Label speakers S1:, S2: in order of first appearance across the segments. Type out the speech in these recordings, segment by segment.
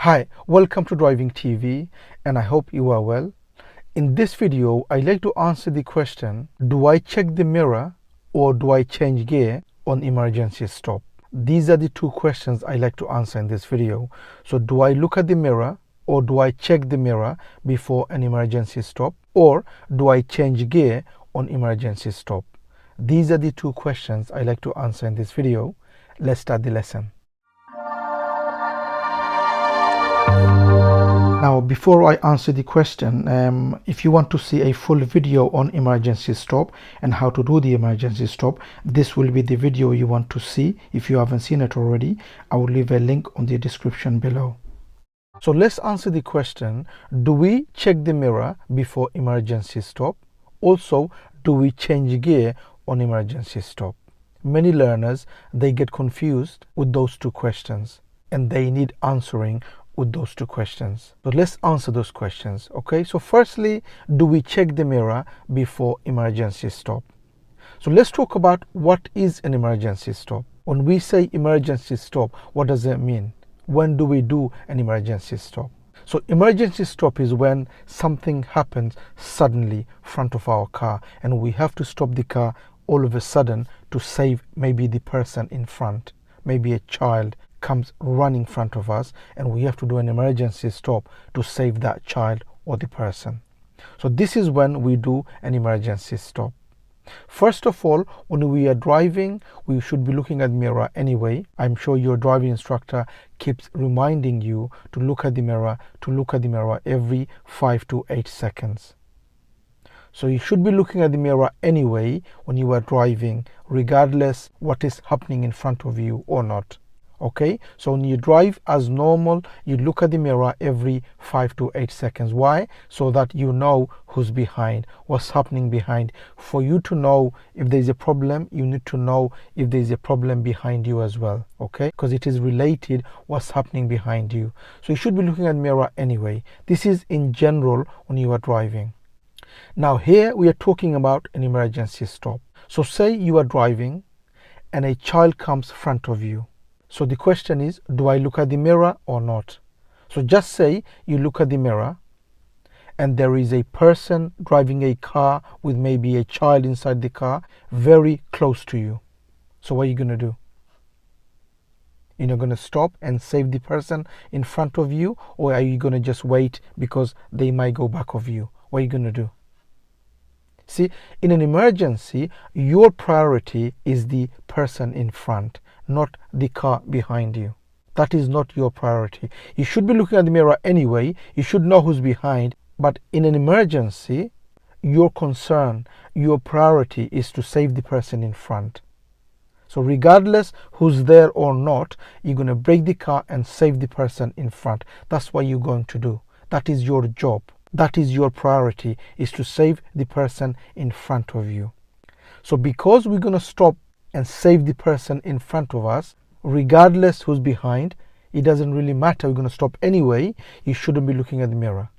S1: Hi, welcome to Driving TV, and I hope you are well. In this video, I'd like to answer the question, do I check the mirror or do I change gear on emergency stop? These are the two questions I like to answer in this video. So do I look at the mirror or do I check the mirror before an emergency stop, or do I change gear on emergency stop? These are the two questions I like to answer in this video. Let's start the lesson. Now, before I answer the question, if you want to see a full video on emergency stop and how to do the emergency stop, this will be the video you want to see. If you haven't seen it already, I will leave a link on the description below. So let's answer the question, do we check the mirror before emergency stop? Also, do we change gear on emergency stop? Many learners, they get confused with those two questions and they need answering with those two questions. So let's answer those questions. Okay, so firstly, do we check the mirror before emergency stop? So let's talk about what is an emergency stop. When we say emergency stop, what does it mean? When do we do an emergency stop? So emergency stop is when something happens suddenly in front of our car and we have to stop the car all of a sudden to save maybe the person in front. Maybe a child comes running in front of us and we have to do an emergency stop to save that child or the person. So this is when we do an emergency stop. First of all, when we are driving, we should be looking at the mirror anyway. I'm sure your driving instructor keeps reminding you to look at the mirror, every 5 to 8 seconds. So you should be looking at the mirror anyway when you are driving, regardless what is happening in front of you or not. Okay, so when you drive as normal, you look at the mirror every 5 to 8 seconds. Why? So that you know who's behind, what's happening behind. For you to know if there's a problem, you need to know if there's a problem behind you as well. Okay, because it is related what's happening behind you. So you should be looking at the mirror anyway. This is in general when you are driving. Now here we are talking about an emergency stop. So say you are driving and a child comes in front of you. So the question is, do I look at the mirror or not? So just say you look at the mirror and there is a person driving a car with maybe a child inside the car very close to you. So what are you going to do? You're not going to stop and save the person in front of you, or are you going to just wait because they might go back of you? What are you going to do? See, in an emergency, your priority is the person in front, not the car behind you. That is not your priority. You should be looking at the mirror anyway. You should know who's behind. But in an emergency, your concern, your priority is to save the person in front. So regardless who's there or not, you're going to brake the car and save the person in front. That's what you're going to do. That is your job. That is your priority, is to save the person in front of you. So because we're going to stop and save the person in front of us, regardless who's behind, it doesn't really matter. We're going to stop anyway. You shouldn't be looking at the mirror.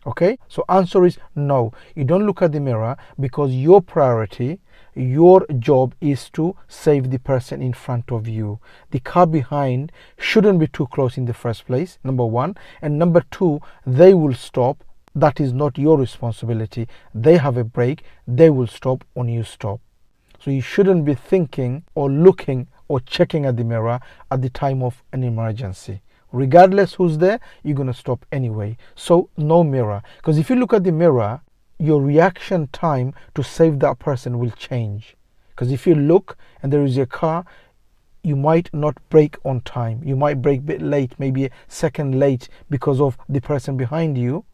S1: Okay, so answer is no. You don't look at the mirror because your priority, your job is to save the person in front of you. The car behind shouldn't be too close in the first place, number one. And number two, they will stop. That is not your responsibility. They have a brake. They will stop when you stop. So you shouldn't be thinking or looking or checking at the mirror at the time of an emergency. Regardless who's there, you're going to stop anyway. So no mirror. Because if you look at the mirror, your reaction time to save that person will change. Because if you look and there is a car, you might not brake on time. You might brake a bit late, maybe a second late because of the person behind you.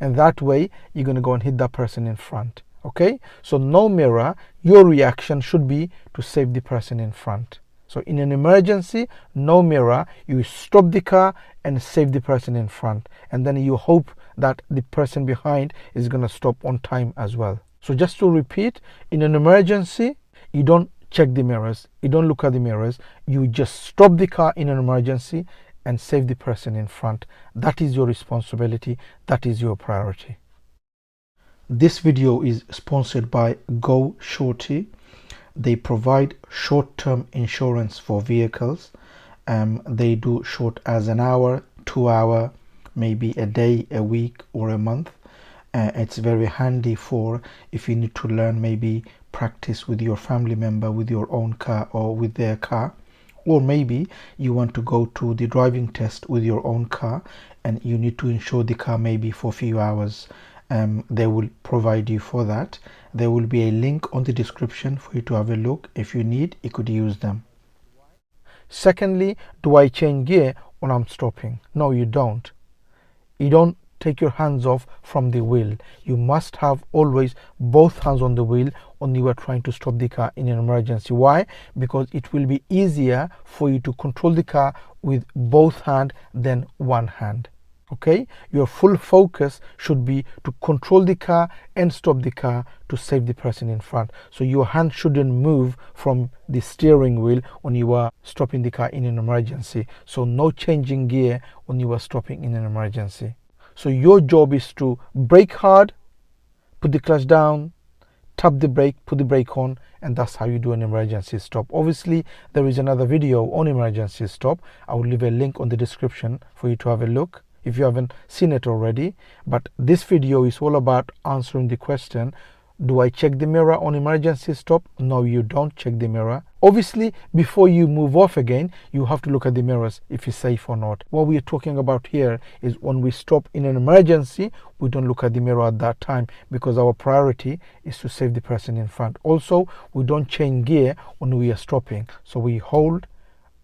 S1: And that way, you're going to go and hit that person in front. Okay? So no mirror. Your reaction should be to save the person in front. So in an emergency, no mirror, you stop the car and save the person in front. And then you hope that the person behind is going to stop on time as well. So just to repeat, in an emergency, you don't check the mirrors. You don't look at the mirrors. You just stop the car in an emergency and save the person in front. That is your responsibility. That is your priority. This video is sponsored by GoShorty. They provide short-term insurance for vehicles. They do short as an hour, 2 hour, maybe a day, a week, or a month. It's very handy for if you need to learn, maybe practice with your family member with your own car or with their car, or maybe you want to go to the driving test with your own car and you need to insure the car maybe for a few hours. They will provide you for that. There will be a link on the description for you to have a look. If you need, you could use them. Secondly, do I change gear when I'm stopping? No, you don't. You don't take your hands off from the wheel. You must have always both hands on the wheel when you are trying to stop the car in an emergency. Why? Because it will be easier for you to control the car with both hands than one hand. Okay, your full focus should be to control the car and stop the car to save the person in front. So your hand shouldn't move from the steering wheel when you are stopping the car in an emergency. So no changing gear when you are stopping in an emergency. So your job is to brake hard, put the clutch down, tap the brake, put the brake on, and that's how you do an emergency stop. Obviously, there is another video on emergency stop. I will leave a link on the description for you to have a look if you haven't seen it already. But this video is all about answering the question, do I check the mirror on emergency stop? No, you don't check the mirror. Obviously, before you move off again, you have to look at the mirrors if it's safe or not. What we are talking about here is when we stop in an emergency, we don't look at the mirror at that time because our priority is to save the person in front. Also, we don't change gear when we are stopping. So we hold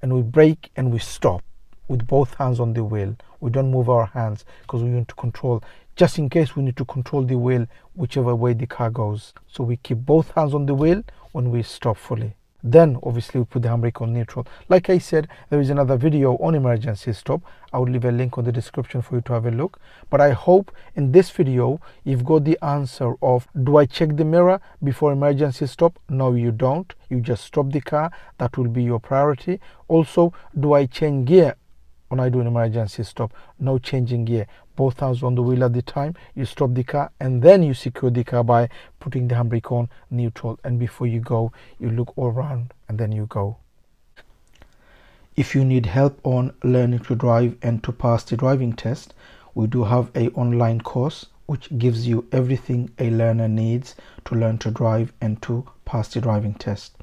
S1: and we brake and we stop with both hands on the wheel. We don't move our hands because we want to control, just in case we need to control the wheel whichever way the car goes. So we keep both hands on the wheel when we stop fully. Then obviously we put the handbrake on neutral. Like I said, there is another video on emergency stop. I will leave a link on the description for you to have a look. But I hope in this video you've got the answer of, do I check the mirror before emergency stop? No, you don't. You just stop the car. That will be your priority. Also, do I change gear when I do an emergency stop? No changing gear. Both hands on the wheel at the time. You stop the car and then you secure the car by putting the handbrake on neutral. And before you go, you look all around and then you go. If you need help on learning to drive and to pass the driving test, we do have an online course which gives you everything a learner needs to learn to drive and to pass the driving test.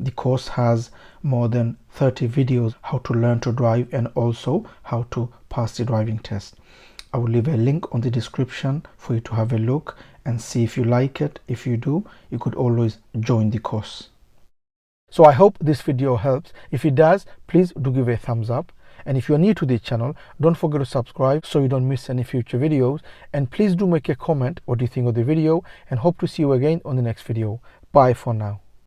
S1: The course has more than 30 videos how to learn to drive and also how to pass the driving test. I will leave a link on the description for you to have a look and see if you like it. If you do, you could always join the course. So I hope this video helps. If it does, please do give a thumbs up. And if you're new to the channel, don't forget to subscribe so you don't miss any future videos. And please do make a comment what you think of the video, and hope to see you again on the next video. Bye for now.